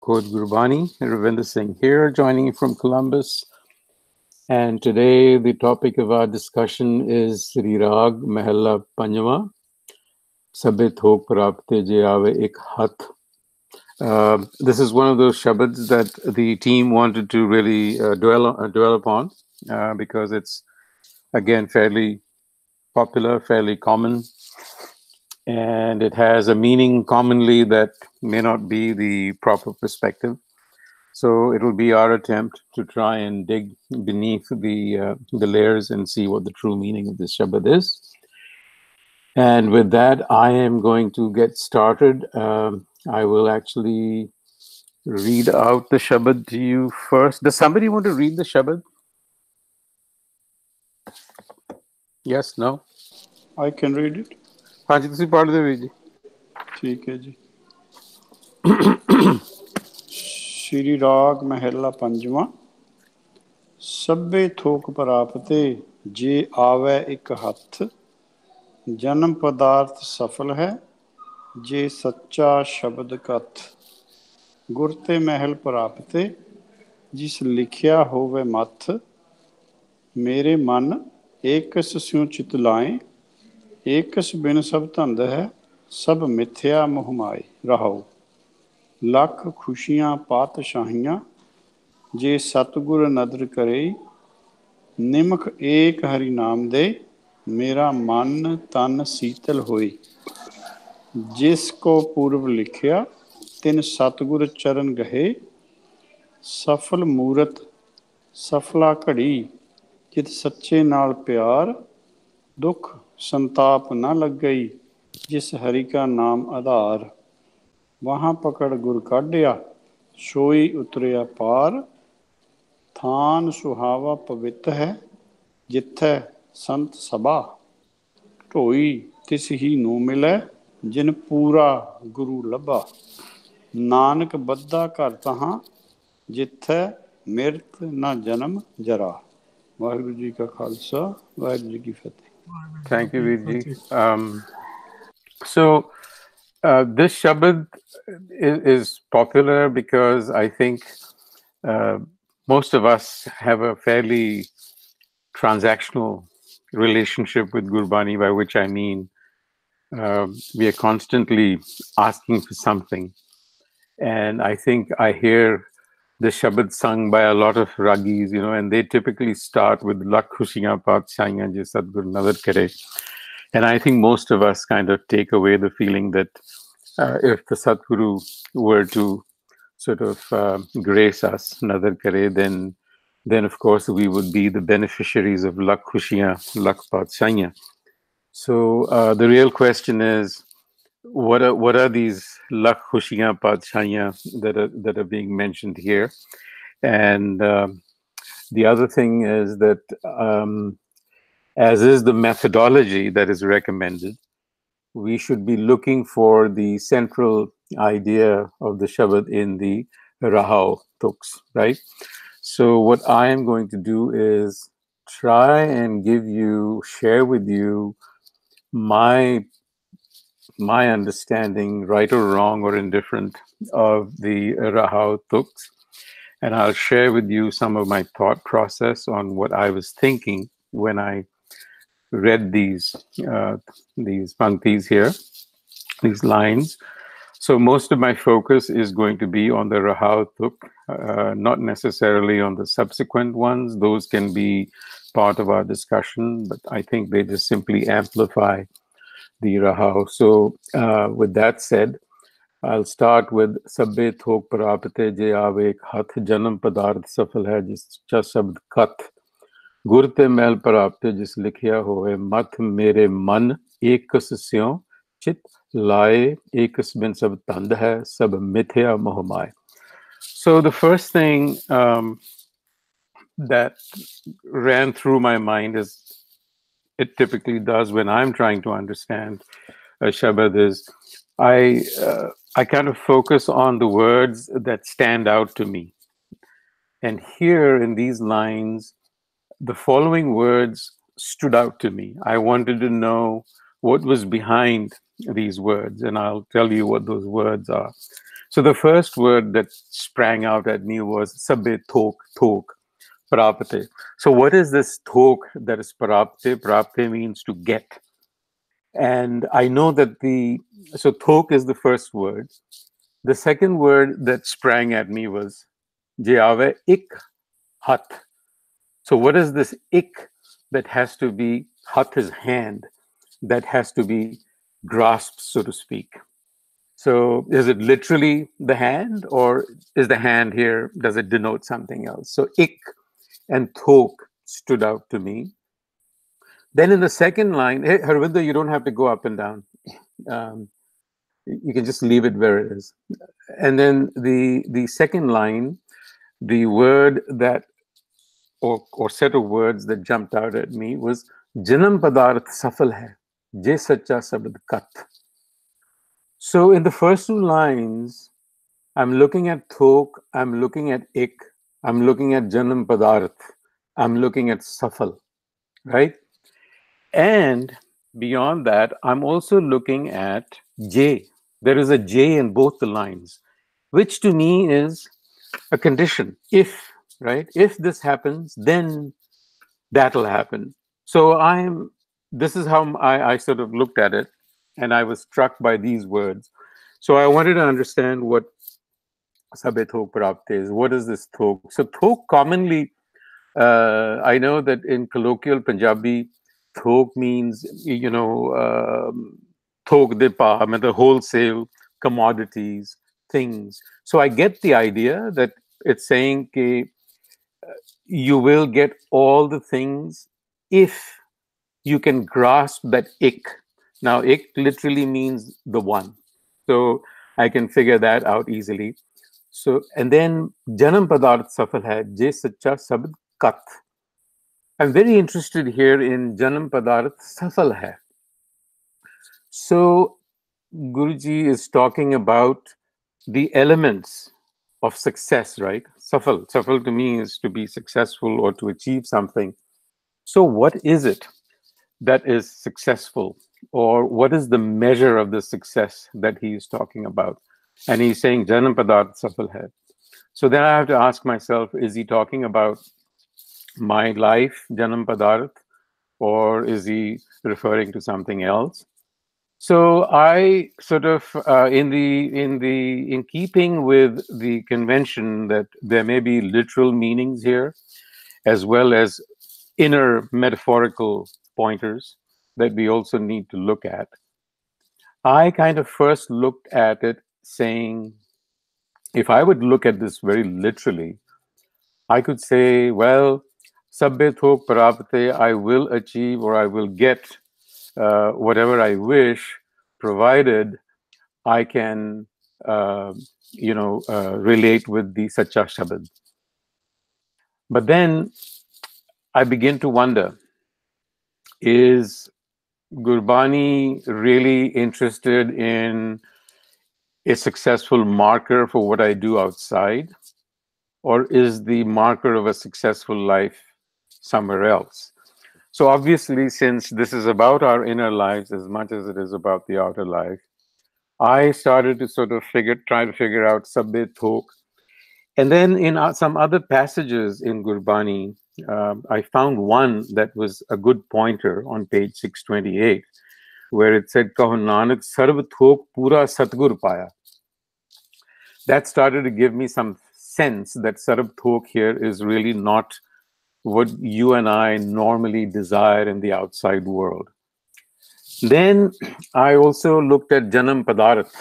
Khoj Gurbani, Ravinder Singh here, joining you from Columbus. And today the topic of our discussion is Sri Rag Mahalla Panjwa, Sabe Thok Prapte Je Aave Ek Hath. This is one of those shabads that the team wanted to really dwell upon because it's, again, fairly popular, fairly common, and it has a meaning commonly that may not be the proper perspective. So it will be our attempt to try and dig beneath the layers and see what the true meaning of this Shabad is. And with that, I am going to get started. I will actually read out the Shabad to you first. Does somebody want to read the Shabad? Yes, no? I can read it. Hanji, ਤੁਸੀਂ ਪੜ੍ਹ ਦਿਓ ਜੀ। ਠੀਕ ਹੈ ਜੀ। ਸ਼੍ਰੀ ਰਾਗ ਮਹਿਲਾ ਪੰਜਵਾਂ। ਸਭੇ ਥੋਕ ਪ੍ਰਾਪਤੇ ਜੇ ਆਵੈ ਇੱਕ ਹੱਥ, ਜਨਮ ਪਦਾਰਥ ਸਫਲ ਹੈ ਜੇ ਸੱਚਾ ਸ਼ਬਦ ਕਥ। ਗੁਰ ਤੇ ਮਹਿਲ ਪ੍ਰਾਪਤੇ ਜਿਸ ਲਿਖਿਆ ਹੋਵੇ ਮੱਥ, ਮੇਰੇ ਮਨ ਏਕਸ ਸਿਉ ਚਿਤ ਲਾਏ, ਏਕਸ ਬਿਨ ਸਭ ਧੰਦ ਹੈ ਸਭ ਮਿਥਿਆ ਮੋਹ ਮਾਏ। ਰਹਾਉ ਲੱਖ ਖੁਸ਼ੀਆਂ ਪਾਤਸ਼ਾਹੀਆਂ ਜੇ ਸਤਗੁਰ ਨਦਰ ਕਰੇ, ਨਿਮਖ ਏਕ ਹਰੀ ਨਾਮ ਦੇ ਮੇਰਾ ਮਨ ਤਨ ਸੀਤਲ ਹੋਈ। ਜਿਸ ਕੋ ਪੂਰਵ ਲਿਖਿਆ ਤਿਨ ਸਤਗੁਰ ਚਰਨ ਗਹੇ, ਸਫਲ ਮੂਰਤ ਸਫਲਾ ਘੜੀ ਜਿਤ ਸੱਚੇ ਨਾਲ ਪਿਆਰ, ਦੁੱਖ ਸੰਤਾਪ ਨਾ ਲੱਗਈ ਜਿਸ ਹਰੀ ਕਾ ਨਾਮ ਆਧਾਰ। ਵਾਹਾਂ ਪਕੜ ਗੁਰ ਕਾਢਿਆ ਸੋਈ ਉਤਰਿਆ ਪਾਰ, ਥਾਨ ਸੁਹਾਵਾ ਪਵਿੱਤ ਹੈ ਜਿੱਥੈ ਸੰਤ ਸਭਾ। ਢੋਈ ਤਿਸ ਹੀ ਨੂੰ ਮਿਲੈ ਜਿਨ ਪੂਰਾ ਗੁਰੂ ਲੱਭਾ, ਨਾਨਕ ਬੱਧਾ ਘਰ ਤਹਾਂ ਜਿੱਥੈ ਮਿਰਤ ਨਾ ਜਨਮ ਜਰਾ। ਵਾਹਿਗੁਰੂ ਜੀ ਕਾ ਖਾਲਸਾ, ਵਾਹਿਗੁਰੂ ਜੀ ਕੀ ਫਤਿਹ। Thank you, Veerji. This Shabad is popular because I think most of us have a fairly transactional relationship with Gurbani, by which I mean we are constantly asking for something. And I think I hear the Shabad sung by a lot of Ragis, and they typically start with Lakh Khusia Patisahia Je Satgur nadar kare. And I think most of us kind of take away the feeling that if the Satguru were to sort of grace us, nadar kare, then of course we would be the beneficiaries of Lakh Khusia, Lakh Patisahia. So the real question is, what are these Lakh Khusia Patisahia that are being mentioned here? And the other thing is that as is the methodology that is recommended, we should be looking for the central idea of the Shabad in the Rahau Tuks, right? So what I am going to do is try and share with you my understanding, right or wrong or indifferent, of the Rahau Tuks. And I'll share with you some of my thought process on what I was thinking when I read these panktis here, these lines. So most of my focus is going to be on the Rahau Tuk, not necessarily on the subsequent ones. Those can be part of our discussion, but I think they just simply amplify the Rahau. So with that said, I'll start with Sabbe Thok Prapte Je Aave Ek Hath, Janam Padarth Safal Hai Jis Cha Shabd Kath, Gur te Mel Prapte Jis Likhya Hoye Math Mere Man Ekas Syon Chit Lae Ekas Bin Sab Tand Hai Sab Mithya Mohamai. So the first thing that ran through my mind, as it typically does when I'm trying to understand a Shabad, is I kind of focus on the words that stand out to me. And here in these lines, the following words stood out to me. I wanted to know what was behind these words, and I'll tell you what those words are. So the first word that sprang out at me was sabbe thok prapte. So what is this thok that is prapte? Prapte means to get. And I know that so thok is the first word. The second word that sprang at me was jave ik hat. So what is this ik that has to be, hat is hand, that has to be grasped, so to speak? So is it literally the hand, or is the hand here, does it denote something else? So ik and thok stood out to me. Then in the second line, hey, Harvinder, you don't have to go up and down. Um, you can just leave it where it is. And then the second line, the word that, or set of words that jumped out at me was Janam Padarth Safal Hai, Je Sacha Sabad Kat. So in the first two lines, I'm looking at thok, I'm looking at ik, I'm looking at Janam Padarth, I'm looking at Safal, right? And beyond that, I'm also looking at J. There is a J in both the lines, which to me is a condition. If, right? If this happens, then that'll happen. So this is how I sort of looked at it, and I was struck by these words. So I wanted to understand what Sabbe Thok Prapte is. What is this thok? So thok commonly, I know that in colloquial Punjabi, thok means, thok de pa, the wholesale commodities, things. So I get the idea that it's saying you will get all the things if you can grasp that ik. Now, ik literally means the one. So I can figure that out easily. So, and then Janam Padarth Safal Hai, Je Sacha Sabad Kat. I'm very interested here in Janam Padarth Safal Hai. So, Guruji is talking about the elements of success, right? Safal. Safal to me is to be successful or to achieve something. So, what is it that is successful? Or what is the measure of the success that he is talking about? And he's saying Janam Padarth Safal Hai. So then I have to ask myself, is he talking about my life, Janam Padarth, or is he referring to something else? So I sort of, in keeping with the convention that there may be literal meanings here, as well as inner metaphorical pointers that we also need to look at, I kind of first looked at it saying, if I would look at this very literally, I could say, well, sabbe thok prapte, I will achieve or I will get whatever I wish, provided I can, relate with the Sacha Shabad. But then I begin to wonder, is Gurbani really interested in a successful marker for what I do outside? Or is the marker of a successful life somewhere else? So obviously, since this is about our inner lives as much as it is about the outer life, I started to sort of try to figure out sabbe thok. And then in some other passages in Gurbani, I found one that was a good pointer on page 628, where it said, Kaho Nanak sarv thok pura Satgur paya. That started to give me some sense that sarv thok here is really not what you and I normally desire in the outside world. Then I also looked at Janam Padarth.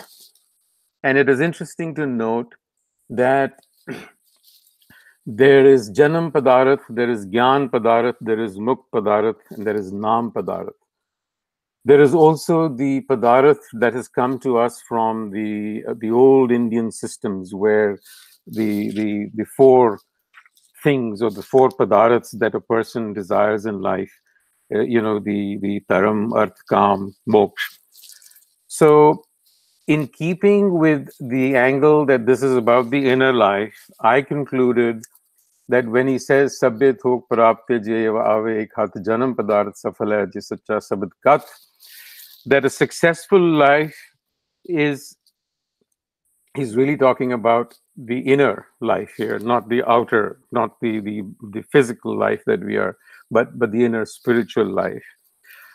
And it is interesting to note that there is Janam Padarth, there is Gyan Padarth, there is Mukh Padarth, and there is Nam Padarth. There is also the Padarth that has come to us from the old Indian systems, where the four things or the four Padarths that a person desires in life, the Taram, Arth, Kam, Moksha. So in keeping with the angle that this is about the inner life, I concluded that when he says Sabbe thok prapte je ave ek hat janam padarth safal hai je sacha sabad kat, that a successful life is he's really talking about the inner life here, not the outer, not the physical life that we are, but the inner spiritual life.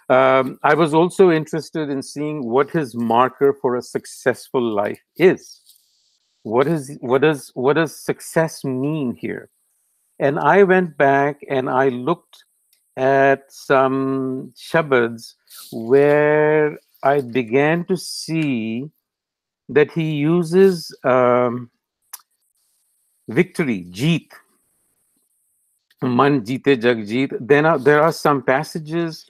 I was also interested in seeing what his marker for a successful life is. What does success mean here? And I went back and I looked at some shabads where I began to see that he uses victory, jeet, man jeete jag jeet. Then there are some passages,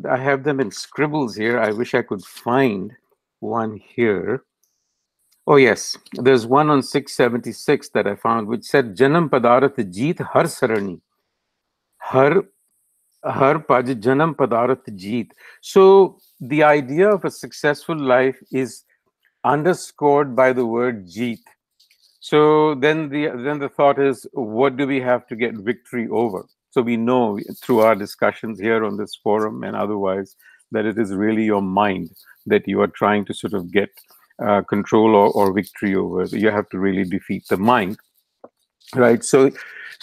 I have them in scribbles here. I wish I could find one here. Oh, yes. There's one on 676 that I found, which said, Janam padarat jeet har sarani. Har paj janam padarat jeet. So the idea of a successful life is underscored by the word jeet. So then the thought is, what do we have to get victory over? So we know through our discussions here on this forum and otherwise that it is really your mind that you are trying to sort of get control or victory over. You have to really defeat the mind, right? So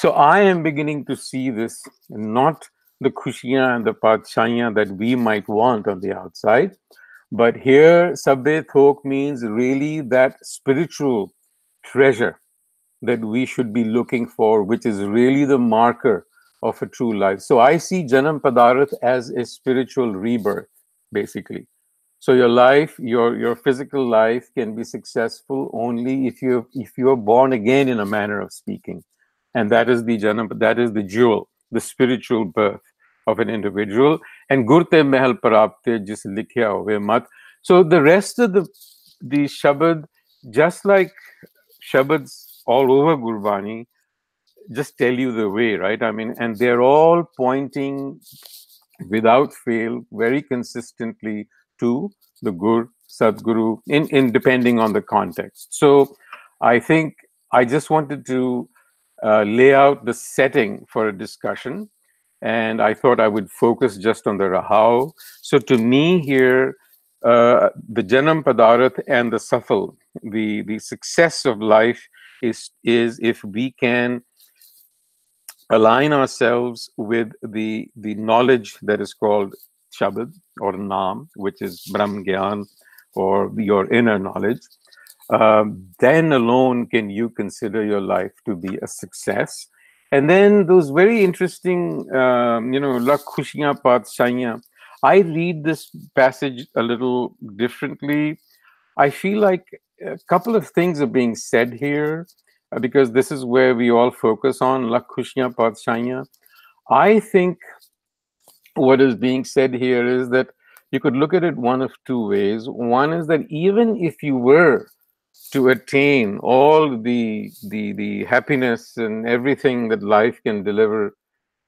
I am beginning to see this not the Khusia and the Patisahia that we might want on the outside, but here Sabbe Thok means really that spiritual treasure that we should be looking for, which is really the marker of a true life. So I see Janam Padarat as a spiritual rebirth, basically. So your life, your physical life can be successful only if you're born again, in a manner of speaking. And that is the Janam, that is the jewel, the spiritual birth of an individual. And Gurte Mehal Parapte Jis Likhya Hove Mat. So the rest of the Shabad, just like Shabads all over Gurbani, just tell you the way, right? I mean, and they're all pointing without fail, very consistently to the Gur, Satguru, in depending on the context. So I think I just wanted to lay out the setting for a discussion, and I thought I would focus just on the Rahao. So to me here, the Janam Padarat and the Safal, the success of life is if we can align ourselves with the knowledge that is called Shabad or Naam, which is Brahm Gyan, or your inner knowledge. Then alone can you consider your life to be a success. And then those very interesting, Lakh Khusia Patisahia. I read this passage a little differently. I feel like a couple of things are being said here, because this is where we all focus on Lakh Khusia Patisahia. I think what is being said here is that you could look at it one of two ways. One is that even if you were to attain all the happiness and everything that life can deliver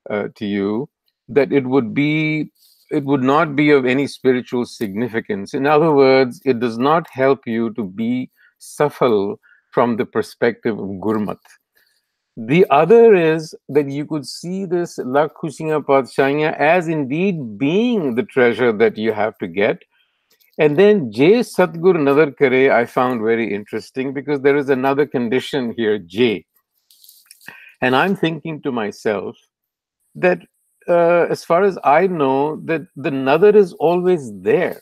to you, that it would not be of any spiritual significance. In other words, it does not help you to be safal from the perspective of Gurmat. The other is that you could see this Lakh Khusia Patisahia as indeed being the treasure that you have to get. And then J Satgur nadar kare, I found very interesting, because there is another condition here, J. And I'm thinking to myself that as far as I know, that the nadar is always there.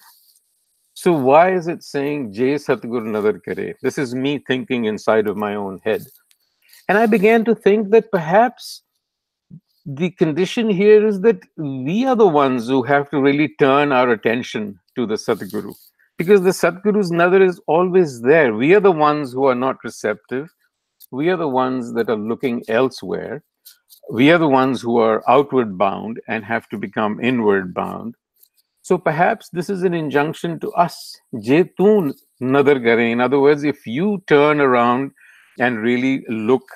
So why is it saying J Satgur nadar kare? This is me thinking inside of my own head. And I began to think that perhaps the condition here is that we are the ones who have to really turn our attention to the Satguru, because the Satguru's nadar is always there. We are the ones who are not receptive. We are the ones that are looking elsewhere. We are the ones who are outward bound and have to become inward bound. So perhaps this is an injunction to us. Je tu nadar kare. In other words, if you turn around and really look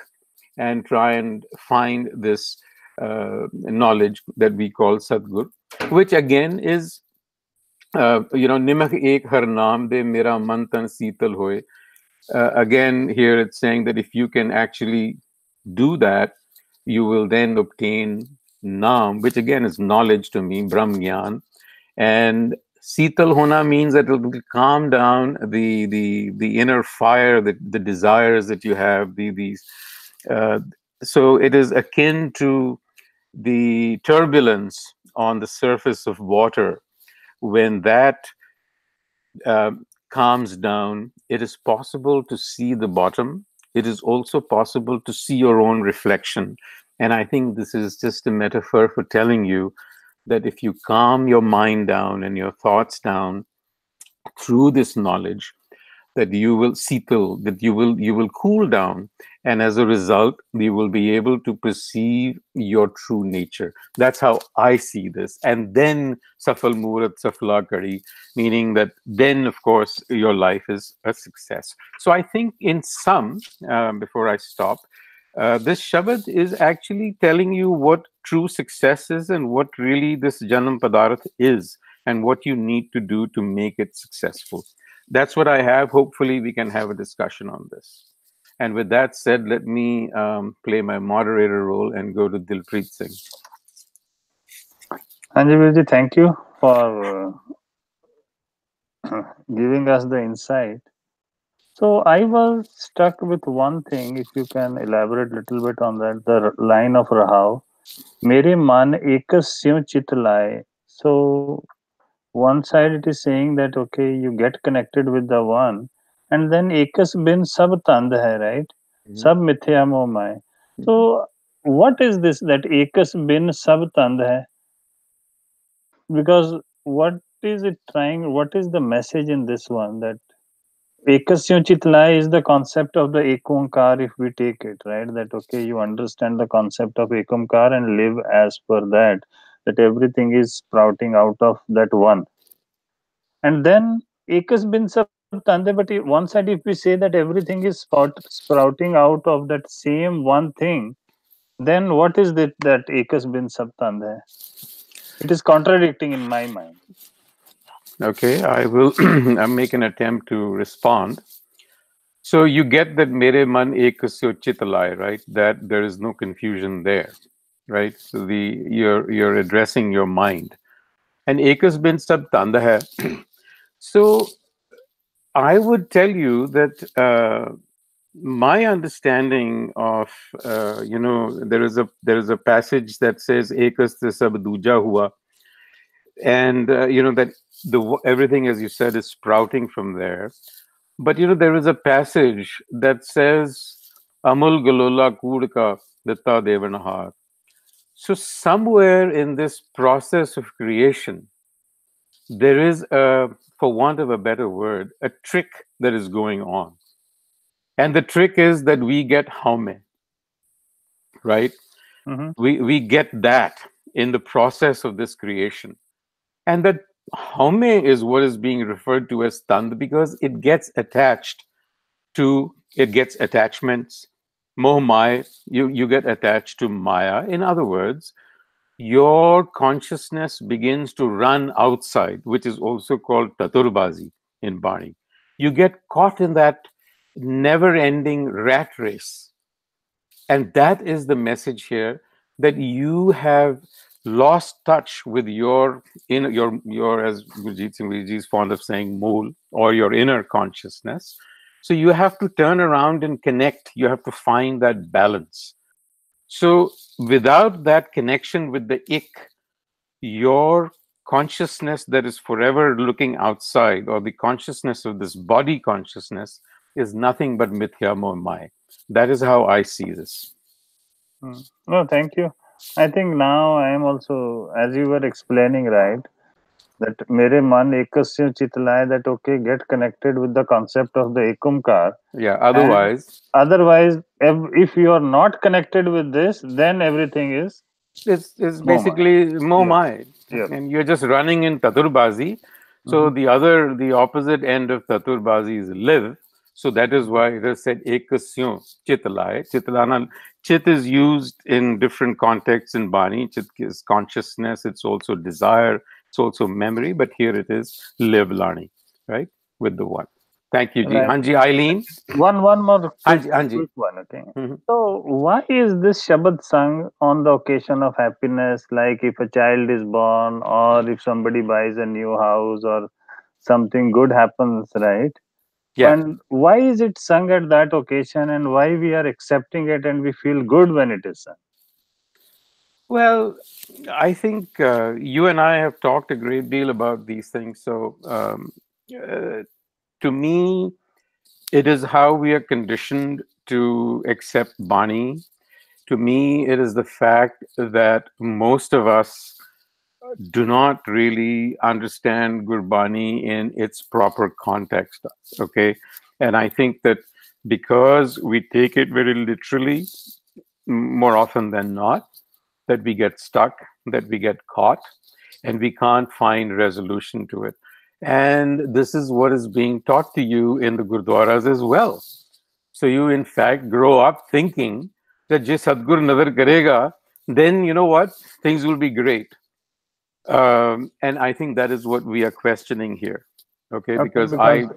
and try and find this knowledge that we call Satgur, which again is, Nimak ek har naam de mera man tan seetal hoye. Again, here it's saying that if you can actually do that, you will then obtain Naam, which again is knowledge to me, Brahm Gyan. And Sital hona means that it will calm down the inner fire, the desires that you have. Uh, so it is akin to the turbulence on the surface of water. When that calms down, it is possible to see the bottom. It is also possible to see your own reflection. And I think this is just a metaphor for telling you that if you calm your mind down and your thoughts down through this knowledge, that you will settle, that you will cool down, and as a result you will be able to perceive your true nature. That's how I see this. And then safal murat safla kari, meaning that then of course your life is a success. So I think in sum, before I stop, this Shabad is actually telling you what true success is and what really this Janam Padarth is and what you need to do to make it successful. That's what I have. Hopefully, we can have a discussion on this. And with that said, let me play my moderator role and go to Dilpreet Singh. Anjali, thank you for giving us the insight. So I was stuck with one thing. If you can elaborate a little bit on that, the line of Rahav, "Mere man ekas syo chit laye." So one side it is saying that okay, you get connected with the one, and then ekas bin sab tand hai, right? Sab mithya moh mai. So what is this that ekas bin sab tand hai? Because what is it trying? What is the message in this one? That ekasya chitlaya is the concept of the ekomkar. If we take it, right, that okay, you understand the concept of ekomkar and live as per that, that everything is sprouting out of that one. And then ekas bin sab tande, but one side if we say that everything is sprouting out of that same one thing, then what is that ekas bin sab tande? It is contradicting in my mind. Okay, I will make an attempt to respond. So you get that mere man ekasyo chitalai, right? That there is no confusion there, right? So you're addressing your mind. And ekas bin sab tanda hai. So I would tell you that my understanding of there is a passage that says ekas te sab duja hua, and that everything, as you said, is sprouting from there. But there is a passage that says amul galola kudka datta devanahar. So somewhere in this process of creation, there is for want of a better word, a trick that is going on. And the trick is that we get haume, right? Mm-hmm. We get that in the process of this creation. And that haume is what is being referred to as tand, because it gets attachments. Moh maya, you get attached to maya. In other words, your consciousness begins to run outside, which is also called taturbazi in Bani. You get caught in that never-ending rat race. And that is the message here, that you have lost touch with your as Gurjeet Singh Ji is fond of saying, mool, or your inner consciousness. So you have to turn around and connect. You have to find that balance. So without that connection with the ik, your consciousness that is forever looking outside, or the consciousness of this body consciousness, is nothing but mithya moh maya. That is how I see this. No, thank you. I think now I am also, as you were explaining, right, that mere man ekasya chitlaya, that okay, get connected with the concept of the ekumkar. Yeah, otherwise If you are not connected with this, then everything is it's Moma. basically moh Yes. maya. Yes. And you're just running in taturbazi. So the opposite end of taturbazi is live. So that is why it is said ekasyo chitalaya. Chitalana, chit is used in different contexts in Bani. Chit is consciousness, it's also desire, it's also memory, but here it is live lani, right? With the one. Thank you, Ji. Right. Hanji, Eileen. One more Hanji, Hanji. quick one, okay. Mhm. So why is this Shabad sung on the occasion of happiness, like if a child is born or if somebody buys a new house or something good happens, right? Yeah. And why is it sung at that occasion, and why we are accepting it and we feel good when it is sung? Well, I think you and I have talked a great deal about these things. So, to me, it is how we are conditioned to accept Bani. To me, it is the fact that most of us do not really understand Gurbani in its proper context. Okay. And I think that because we take it very literally, more often than not, that we get stuck, that we get caught, and we can't find resolution to it. And this is what is being taught to you in the Gurdwaras as well. So you, in fact, grow up thinking that Je Satgur nadar karega, then you know what? Things will be great. And I think that is what we are questioning here. Okay, Okay, because because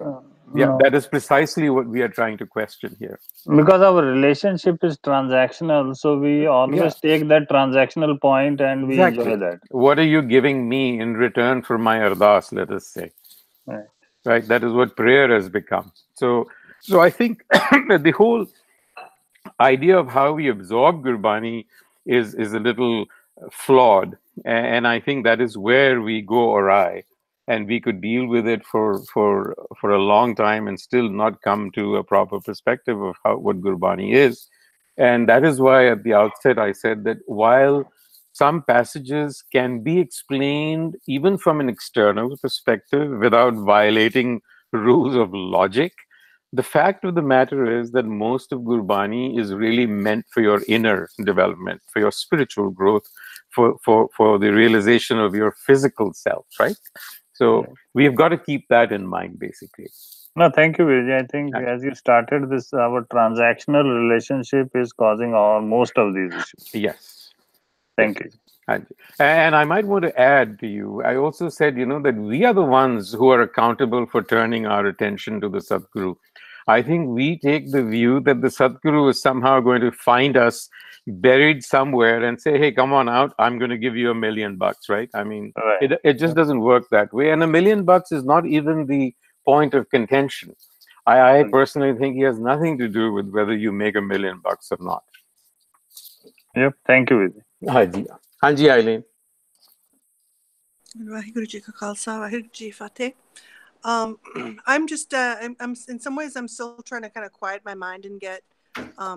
yeah, no, that is precisely what we are trying to question here. because our relationship is transactional, so we Yeah, always take that transactional point and we enjoy exactly. that. What are you giving me in return for my ardas, let us say? Right. Right? That is what prayer has become. So I think that the whole idea of how we absorb Gurbani is a little flawed, and I think that is where we go awry, and we could deal with it for a long time and still not come to a proper perspective of how what Gurbani is, and that is why at the outset I said that while some passages can be explained even from an external perspective without violating rules of logic, the fact of the matter is that most of Gurbani is really meant for your inner development, for your spiritual growth, for the realization of your physical self, right? So Right. we've got to keep that in mind, basically. No, thank you, Vijay. I think Right. as you started this, our transactional relationship is causing all most of these issues. Yes. Thank you. And I might want to add to you, I also said, that we are the ones who are accountable for turning our attention to the Satguru. I think we take the view that the Satguru is somehow going to find us buried somewhere and say, hey, come on out, I'm going to give you $1 million, right? I mean, Right. it just doesn't work that way. And $1 million is not even the point of contention. I personally think he has nothing to do with whether you make $1 million or not. Yep. Thank you, Vijay. Hanji, Hanji Eileen. Waheguru Ji Ka Khalsa, Waheguru Ji Fateh. I'm just, I'm in some ways, I'm still trying to kind of quiet my mind and get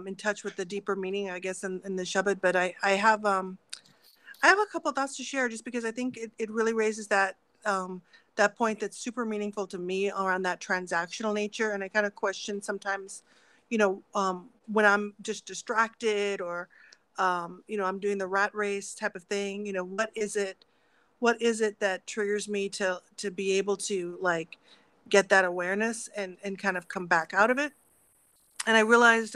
in touch with the deeper meaning, I guess, in the Shabad. But I have a couple of thoughts to share, just because I think it really raises that that point that's super meaningful to me around that transactional nature. And I kind of question sometimes, when I'm just distracted or, I'm doing the rat race type of thing. What is it that triggers me to be able to like get that awareness and kind of come back out of it. And I realized,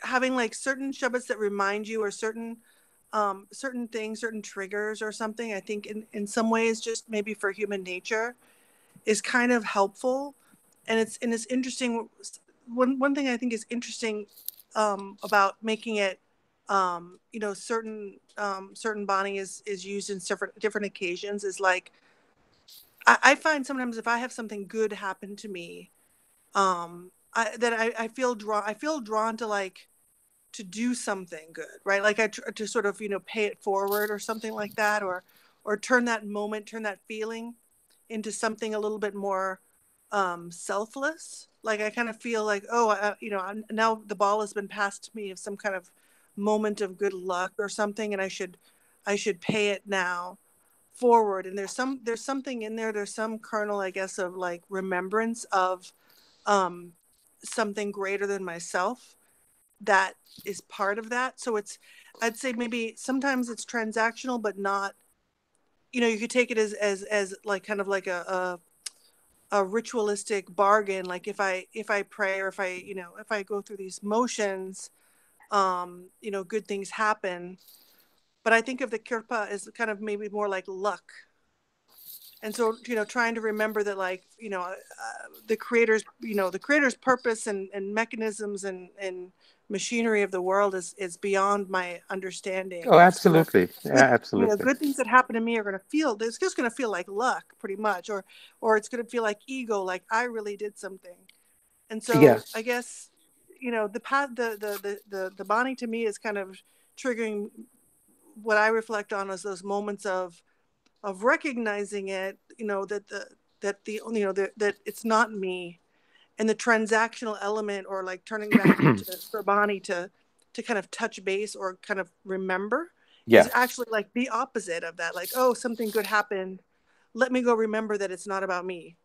having like certain Shabbats that remind you, or certain things, certain triggers or something, I think in some ways, just maybe for human nature, is kind of helpful. And it's interesting. One thing I think is interesting about making it, certain Bani is used in different occasions, is like, I find sometimes if I have something good happen to me, I feel drawn to like to do something good, right? Like to sort of pay it forward or something like that, or turn that feeling into something a little bit more selfless. Like I kind of feel like, oh, now the ball has been passed to me of some kind of moment of good luck or something, and I should pay it now forward. And there's something in there. There's some kernel, I guess, of like remembrance of something greater than myself that is part of that. So I'd say maybe sometimes it's transactional, but not. You could take it as like kind of like a ritualistic bargain. Like if I pray, or if I go through these motions, good things happen. But I think of the kirpa as kind of maybe more like luck. And so, trying to remember that, like, the creator's purpose and mechanisms and machinery of the world is beyond my understanding. Oh, absolutely. Yeah, absolutely. Good things that happen to me are it's just going to feel like luck, pretty much, or it's going to feel like ego, like I really did something. And so Yeah. I guess, the path, the Bani to me is kind of triggering what I reflect on as those moments of recognizing it, that it's not me, and the transactional element, or like turning back into Gurbani to kind of touch base or kind of remember, is actually like the opposite of that. Like, oh, something good happened. Let me go remember that it's not about me.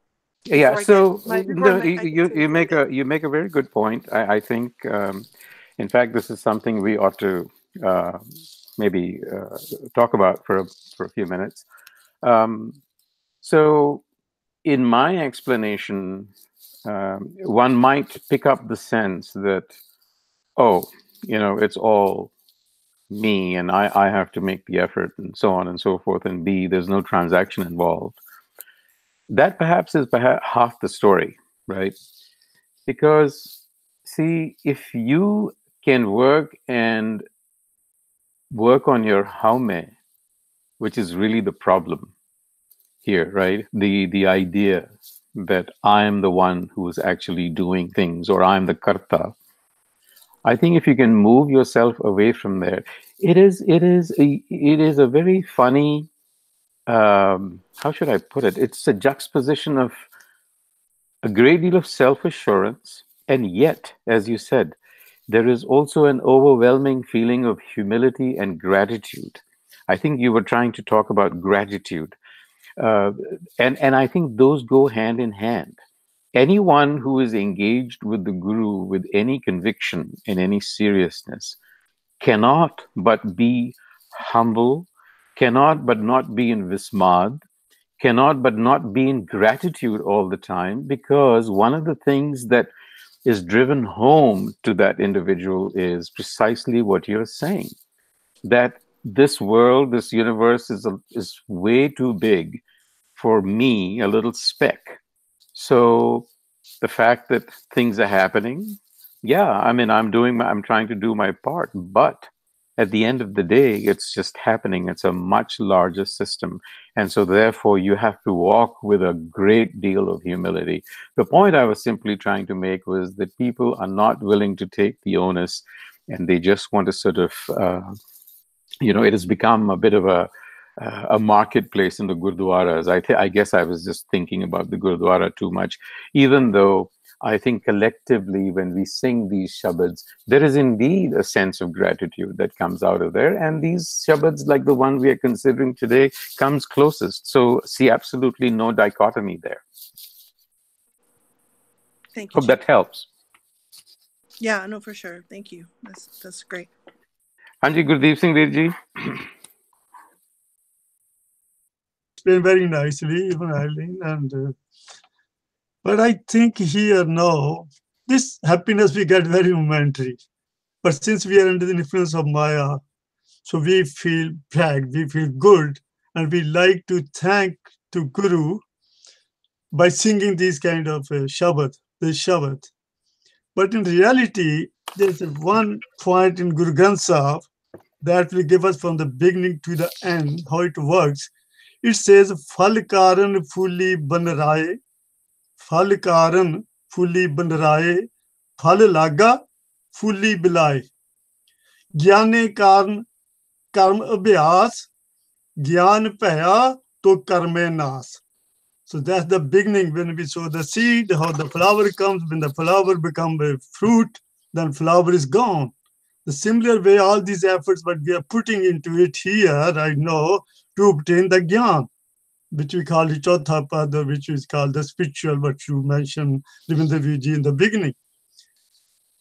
Yeah. So you make a very good point. I think, in fact, this is something we ought to maybe talk about for a few minutes. So, in my explanation, one might pick up the sense that, oh, it's all me, and I have to make the effort, and so on and so forth, and B, there's no transaction involved. That perhaps is half the story, right? Because, see, if you can work on your haume, which is really the problem here, right? The idea that I'm the one who is actually doing things, or I'm the karta. I think if you can move yourself away from there, it is a very funny, how should I put it? It's a juxtaposition of a great deal of self-assurance, and yet, as you said, there is also an overwhelming feeling of humility and gratitude. I think you were trying to talk about gratitude. And I think those go hand in hand. Anyone who is engaged with the Guru with any conviction and any seriousness cannot but be humble, cannot but not be in vismad, cannot but not be in gratitude all the time, because one of the things that is driven home to that individual is precisely what you're saying, that this world, this universe is way too big for me, a little speck. So the fact that things are happening, I'm trying to do my part, but at the end of the day, it's just happening. It's a much larger system. And so therefore you have to walk with a great deal of humility. The point I was simply trying to make was that people are not willing to take the onus, and they just want to sort of, it has become a bit of a marketplace in the gurdwaras. I guess I was just thinking about the gurdwara too much, even though I think collectively when we sing these shabads, there is indeed a sense of gratitude that comes out of there. And these shabads, like the one we are considering today, comes closest. So see absolutely no dichotomy there. Thank you. Hope that helps. Yeah, no, for sure. Thank you. That's great. Hanji, Gurdeep Singh Virji. Explained very nicely, even Eileen, and but I think here now, this happiness we get very momentary. But since we are under the influence of Maya, so we feel bad, we feel good, and we like to thank to Guru by singing these kind of Shabad, this Shabad. But in reality, there's one point in Guru Granth Sahib that will give us from the beginning to the end how it works. It says, Phal karan fully banaraye, Phal karan fully banaraye, Phal laga fully bilaye. Gyane karan karm abhyas, Gyan paya to karme nas. So that's the beginning when we sow the seed, how the flower comes. When the flower becomes a fruit, then flower is gone. The similar way, all these efforts, what we are putting into it here right now to obtain the Gyan, which we call the Chautha Pada, which is called the spiritual, what you mentioned, Ravindra Viji, in the beginning.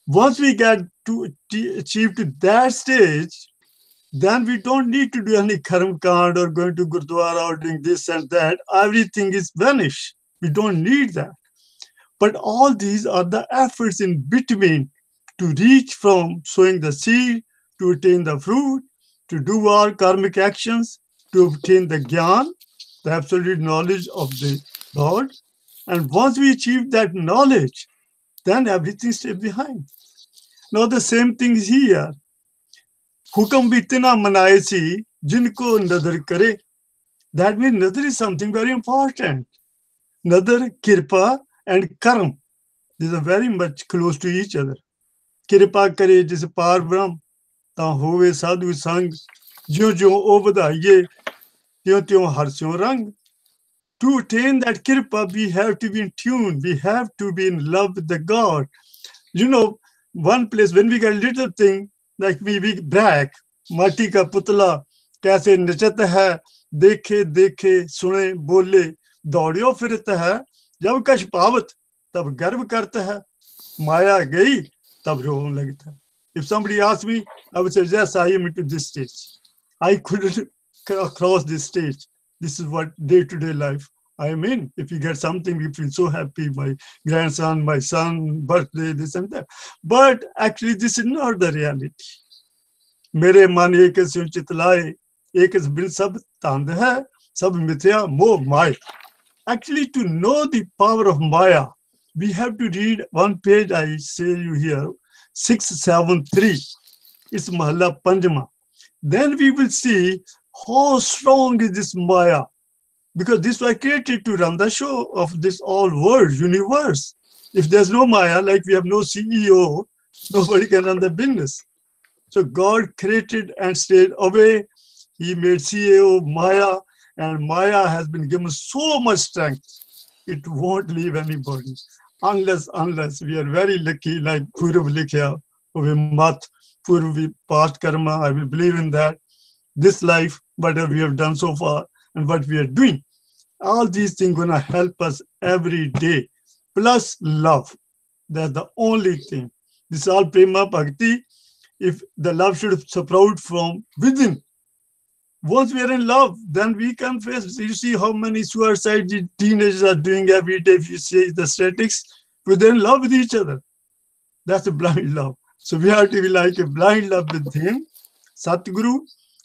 Once we get to achieve to that stage, then we don't need to do any karm kand or going to Gurdwara or doing this and that. Everything is vanished. We don't need that. But all these are the efforts in between to reach from sowing the seed, to attain the fruit, to do our karmic actions, to obtain the Gyan, the absolute knowledge of the God. And once we achieve that knowledge, then everything stays behind. Now the same thing is here. Hukam bitina manaye si, jinko nadar kare. That means nadar is something very important. Nadar, kirpa, and karam. These are very much close to each other. Kirpa kare jis par brahm, ta hove sadhu sang, jo jo o badaiye, tyo tyo harsyo rang. To attain that kirpa, we have to be in tune. We have to be in love with the God. You know, one place when we get a little thing, like we brag, mati ka putla, kaise nachat hai, dekhe dekhe, sune bole, daudiyo firta hai, jab kash pavat, tab garv karta hai, maya gayi, tab rohne lagta hai. If somebody asks me, I would say, yes, I am into this stage. I couldn't cross this stage. This is what day-to-day life I am in. If you get something, we feel so happy. My grandson, my son, birthday, this and that. But actually, this is not the reality. Mere man ekas yun chitlaye, ekas bin sab tand hai, sab mithya moh maya. Actually, to know the power of Maya, we have to read one page, I say you here, 673. It's Mahalla Panjama. Then we will see how strong is this Maya. Because this was created to run the show of this all world, universe. If there's no Maya, like we have no CEO, nobody can run the business. So God created and stayed away. He made CEO Maya, and Maya has been given so much strength, it won't leave anybody. Unless we are very lucky, like Purv Likhya, Mat, Purvi, past karma, I will believe in that. This life, whatever we have done so far, and what we are doing. All these things going to help us every day. Plus love. That's the only thing. This is all prema bhakti. If the love should sprout from within. Once we are in love, then we can face. You see how many suicide teenagers are doing every day. If you see the statistics, they're in love with each other. That's a blind love. So we have to be like a blind love with him. Satguru,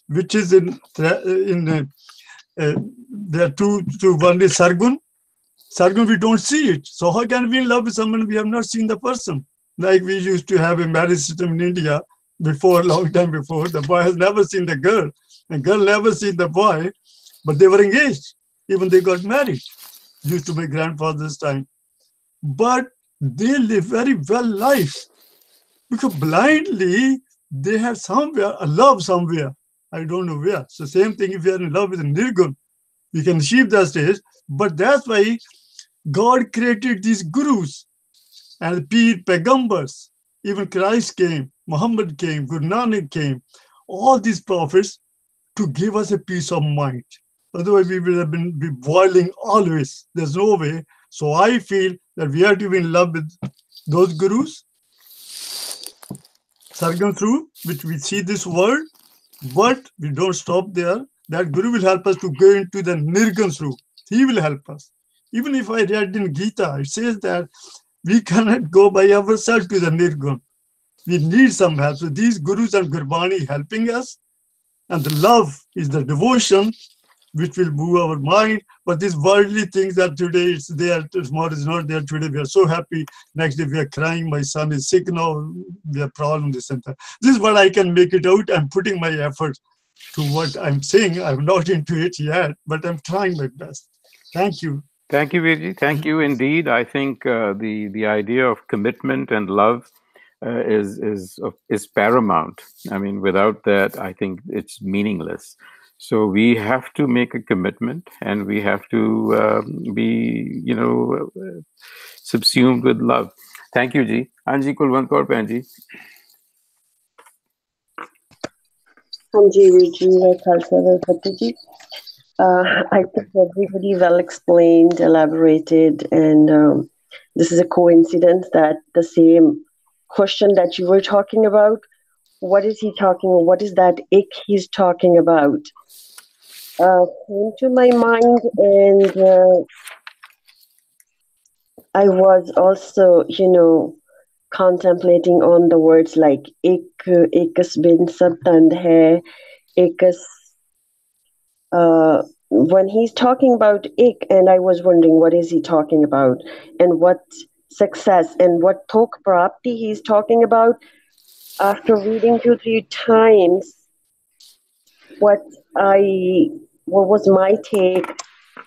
which is there are two, one is Sargun. Sargun, we don't see it. So how can we in love with someone we have not seen the person? Like we used to have a marriage system in India before, a long time before. The boy has never seen the girl. And girl never seen the boy, but they were engaged. Even they got married. Used to my grandfather's time. But they live very well life. Because blindly, they have somewhere, a love somewhere. I don't know where. So same thing if you are in love with a Nirgun, we can achieve that stage. But that's why God created these gurus and Peer Pegambars. Even Christ came, Muhammad came, Guru Nanak came. All these prophets to give us a peace of mind. Otherwise, we will have been boiling always. There's no way. So I feel that we have to be in love with those gurus, Sargam through, which we see this world, but we don't stop there. That guru will help us to go into the Nirgan through. He will help us. Even if I read in Gita, it says that we cannot go by ourselves to the Nirgan. We need some help. So these gurus and Gurbani helping us. And the love is the devotion which will move our mind. But these worldly things that today it's there, tomorrow is not there. Today we are so happy. Next day we are crying. My son is sick now. We have problems, this and that. This is what I can make it out. I'm putting my effort to what I'm saying. I'm not into it yet, but I'm trying my best. Thank you. Thank you, Virji. Thank you indeed. I think the idea of commitment and love is paramount. I mean, without that, I think it's meaningless. So we have to make a commitment, and we have to be, subsumed with love. Thank you, Ji. Anji Kulwant Kaur Panji. Anji Virji, I think everybody well explained, elaborated, and this is a coincidence that the same question that you were talking about, what is he talking about? What is that ik he's talking about? Came to my mind, and I was also, contemplating on the words like ekas bin sab tand hai, ekas when he's talking about ik, and I was wondering what is he talking about, and what success and what thok prapti he's talking about. After reading 2-3 times, what was my take,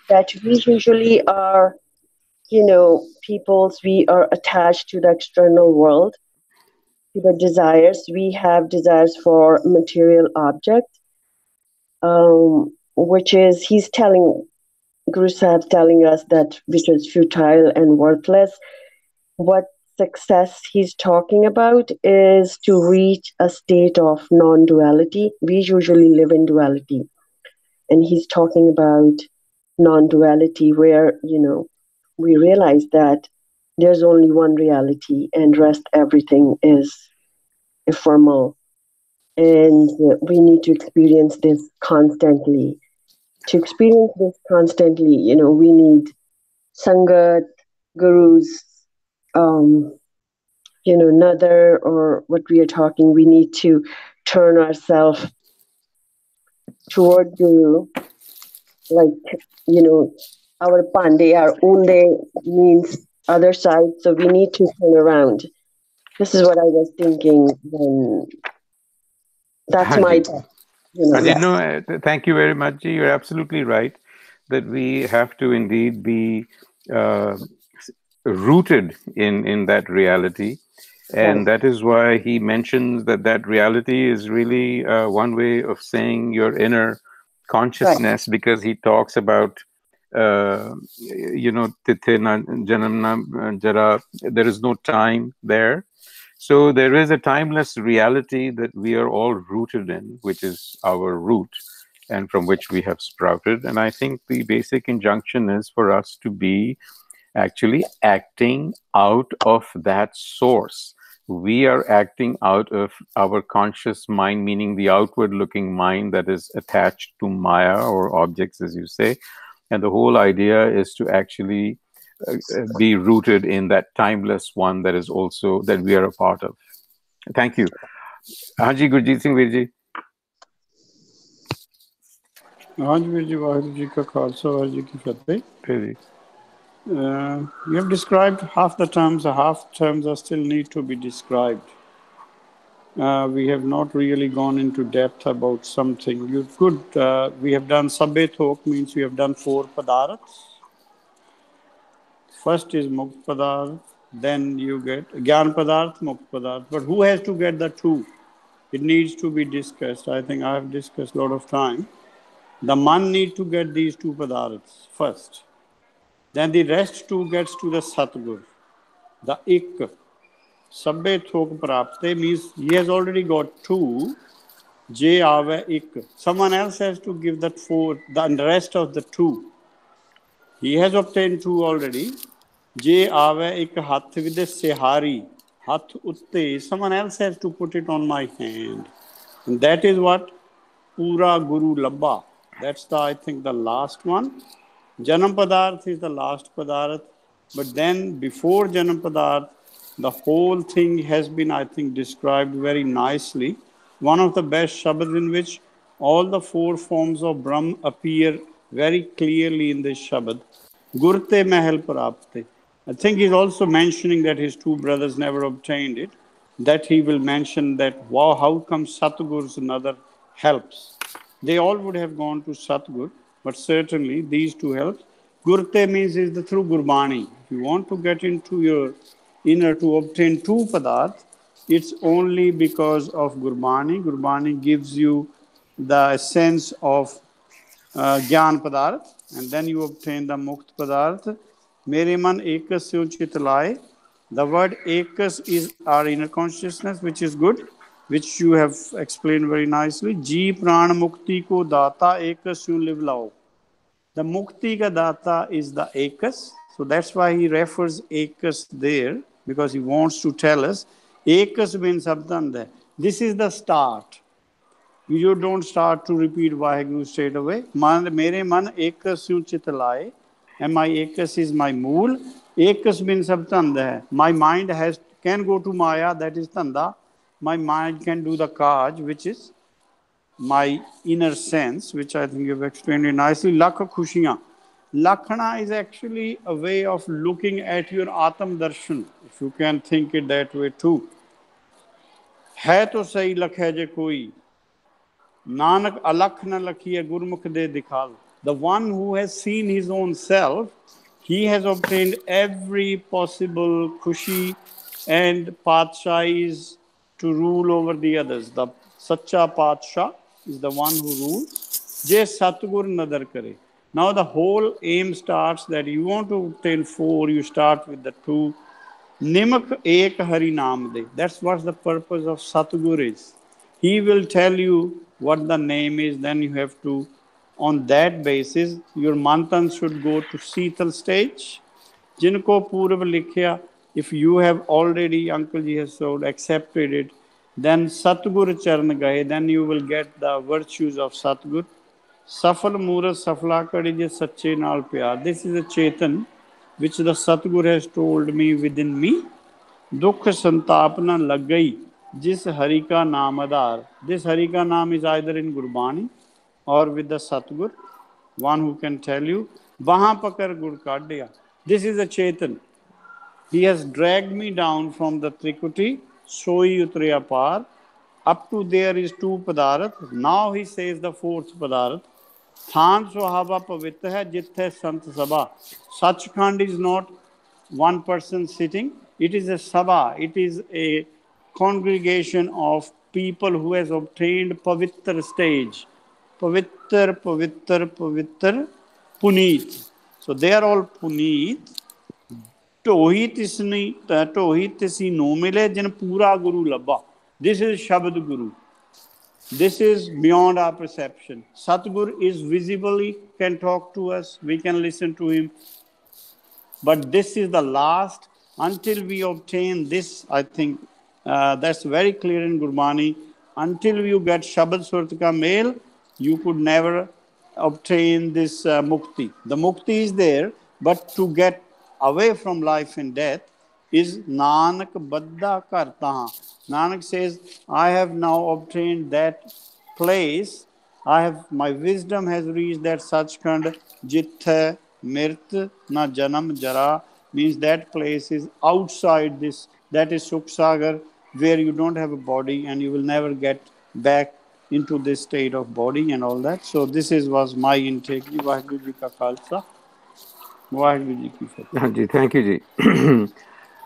that we usually are, peoples, we are attached to the external world, to the desires. We have desires for material object, which is, he's telling, Guru Sahib's telling us that which is futile and worthless. What success he's talking about is to reach a state of non-duality. We usually live in duality, and he's talking about non-duality, where we realize that there's only one reality and rest everything is ephemeral, and we need to experience this constantly. To experience this constantly, we need sangat, gurus, nadar, or what we are talking. We need to turn ourselves toward Guru, like, our Pandey, our Unde means other side, so we need to turn around. This is what I was thinking when that's my thank you very much, Ji. You're absolutely right that we have to indeed be rooted in that reality, and that is why he mentions that reality is really one way of saying your inner consciousness, because he talks about tithe na janam na jara, there is no time there. So there is a timeless reality that we are all rooted in, which is our root and from which we have sprouted. And I think the basic injunction is for us to be actually acting out of that source. We are acting out of our conscious mind, meaning the outward looking mind that is attached to Maya or objects, as you say. And the whole idea is to actually be rooted in that timeless one that is also, that we are a part of. Thank you. Haji Gurjeet Singh Virji. Haji Virji, Vaheguru Ji ka Khalsa, Vaheguru Ji ki Fateh. You have described half the terms. Half terms are still need to be described. We have not really gone into depth about something. You could. We have done Sabbe Thok, means we have done 4 padarths. First is Mukt Padarth, then you get Gyan Padarth, Mukt Padarth. But who has to get the 2? It needs to be discussed. I think I have discussed a lot of time. The man need to get these 2 padarths first. Then the rest 2 gets to the Satgur. The Ik, Sabbe Thok Prapte, means he has already got 2. Je Ave Ik. Someone else has to give that 4, the rest of the 2. He has obtained 2 already. Je Ave Ik Hath with the Sehari. Hath Utte. Someone else has to put it on my hand. And that is what Pura Guru Labba. That's I think the last one. Janam Padarth is the last Padarth. But then before Janam Padarth, the whole thing has been, I think, described very nicely. One of the best Shabad in which all the 4 forms of Brahm appear very clearly in this Shabad. Gurte Mahal Prapte. I think he's also mentioning that his 2 brothers never obtained it. That he will mention that, wow, how come Satgur's nadar helps? They all would have gone to Satgur, but certainly these 2 help. Gurte means is through Gurbani. If you want to get into your inner to obtain 2 padarth, it's only because of Gurbani. Gurbani gives you the sense of Gyan Padarth, and then you obtain the Mukt Padarth. Mere man ekas se chitlaye. The word ekas is our inner consciousness, which is good, which you have explained very nicely. Ji pran mukti ko data ekas se live lao. The mukti ka data is the ekas. So that's why he refers ekas there, because he wants to tell us ekas means sabdanda. This is the start. You don't start to repeat Vaheguru straight away. Mere man ekas se chitlaye. And my ekas is my mool. Ekas means sabdanda. My mind can go to Maya, that is tanda. My mind can do the kaj, which is my inner sense, which I think you've explained it nicely. Lakh Khusia. Lakhana is actually a way of looking at your Atam Darshan, if you can think it that way too. है तो सही लख है जे कोई नानक अलख न लखिए गुरमुख दे दिखाल. The one who has seen his own self, he has obtained every possible khushi and padshahis to rule over the others. The Sacha Padshah is the one who rules. Je Satgur nadar kare. Now the whole aim starts that you want to obtain 4, you start with the 2. Nimak ek hari naam de. That's what the purpose of Satgur is. He will tell you what the name is, then you have to, on that basis, your manthan should go to Seetal stage. Jinko Purv Likhya, if you have already, Uncle Ji has told, accepted it, then Satgur Charan Gaye, then you will get the virtues of Satgur. Safal Murat Safla Kadi Je Sache Naal Pyar. This is a Chetan which the Satgur has told me within me. Dukh Santapna Lagai. Jis Hari ka naam adar. This Hari ka naam is either in Gurbani or with the Satgur, one who can tell you. Vahan pakar gur kadya. This is a Chetan. He has dragged me down from the Trikuti, Soi Utriya Par. Up to there is 2 Padarat. Now he says the 4th Padarat. Than Sohava Pavitra hai jithe Sant Sabha. Sachkhand is not one person sitting. It is a Sabha. It is a congregation of people who has obtained Pavitra stage. Pavitra, Pavitra, Pavitra, Puneet. So they are all Puneet. Tohi tisi no mile jin pura guru labba. This is Shabad Guru. This is beyond our perception. Satgur is visibly can talk to us. We can listen to him. But this is the last. Until we obtain this, I think that's very clear in Gurbani. Until you get Shabad Surat ka Mel, you could never obtain this mukti. The mukti is there, but to get away from life and death is Nanak Baddha Kartaha. Nanak says, I have now obtained that place. My wisdom has reached that Sachkhand, Jitha, Mirt, Na Janam, Jara, means that place is outside this. That is Suksagar, where you don't have a body and you will never get back into this state of body and all that. So this was my intake. Vaheguru Ji ka Khalsa. Vaheguru Ji ki Fateh. Thank you, Ji.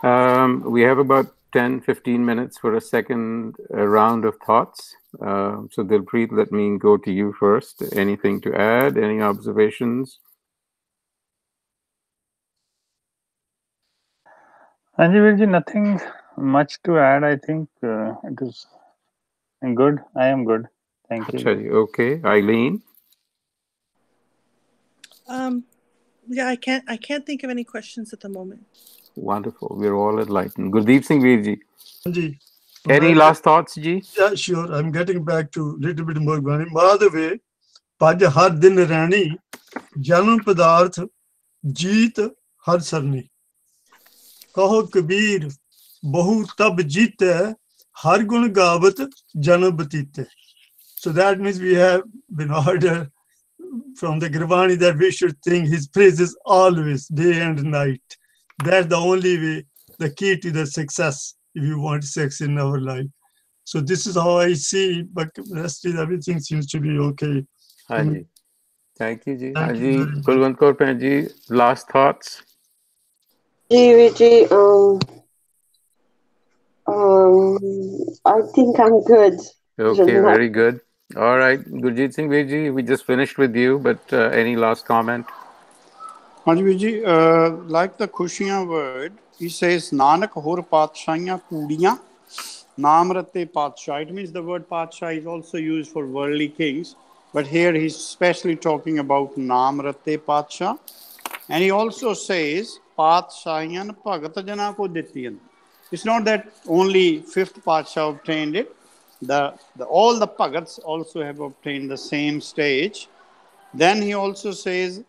We have about 10-15 minutes for a second round of thoughts. So Dilpreet, let me go to you first. Anything to add? Any observations? Anjivirji, nothing much to add. I think it is good. I am good. Thank you. Okay. Eileen? Yeah, I can't think of any questions at the moment. Wonderful. We're all enlightened. Gurdeep Singh Veer ji. Ji. Any last thoughts, Ji? Yeah, sure. I'm getting back to a little bit more Gurbani. Madhave, Paj har din rani, janam padarth, jeet har sarni. Kaho Kabir, bahu tab jeete, har gun gavat janam batite. So that means we have been ordered from the Gurbani that we should sing his praises always, day and night. That's the only way, the key to the success, if you want sex in our life. So this is how I see it, but rest is everything seems to be okay. Haji. Thank you, Ji. Thank Haji, you very much. Kulwant Kaur Bhen ji, last thoughts? Ji, I think I'm good. Okay, very good. All right, Gurjeet Singh Veer ji, we just finished with you, but any last comment? Hanji ji, like the Khusia word, he says, Nanak hor Patisahia Pudiya, Naam Rate Patisah. It means the word Patisah is also used for worldly kings, but here he's especially talking about Naam Rate Patisah. And he also says, Patisahiyan Bhagat Jana ko Dittiyan. It's not that only 5th Patisah obtained it. All the Bhagats also have obtained the same stage. Then he also says,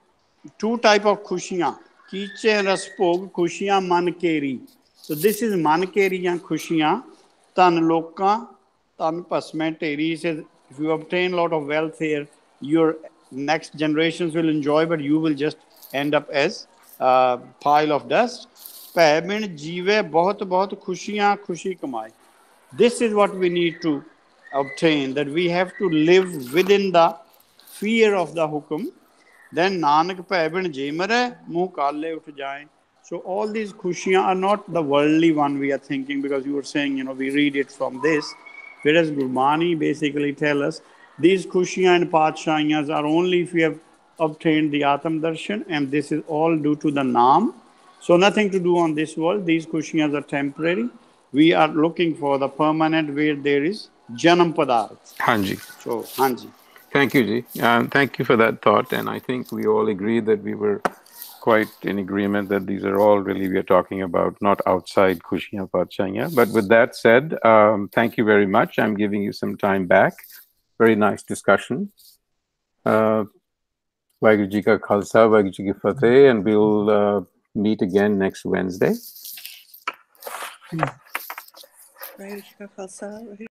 2 type of Khusiyan. Kiche Raspog, Khusiyan Mankeri. So this is Mankeri and Khusiyan. Tan Loka, Tan Pasme Teri. He says, If you obtain a lot of wealth here, your next generations will enjoy, but you will just end up as a pile of dust. ਭੈ ਬਿਨ ਜੀਵੇ ਬਹੁਤ ਬਹੁਤ ਖੁਸ਼ੀਆਂ ਖੁਸ਼ੀ ਕਮਾਏ. This is what we need to obtain, that we have to live within the fear of the hukum. Then Nanak ਭੈ ਬਿਨ ਜੇ ਮਰੈ ਮੂੰਹ ਕਾਲੇ ਉੱਠ ਜਾਏ. So all these khushiyan are not the worldly one we are thinking, because you were saying, we read it from this. Whereas Gurbani basically tell us these khushiyan and Patisahiyas are only if we have obtained the Atam Darshan, and this is all due to the Naam. So nothing to do on this world. These khushiyan are temporary. We are looking for the permanent, where there is Janam Padarth. Hanji. So, Hanji. Thank you, Ji. Thank you for that thought. And I think we all agree that we were quite in agreement that these are all really we are talking about, not outside Khusia Patisahia. But with that said, thank you very much. I'm giving you some time back. Very nice discussion. Waheguru Ji Ka Khalsa, Waheguru Ji Ki Fateh, and we'll meet again next Wednesday. Waheguru Ji Ka Khalsa.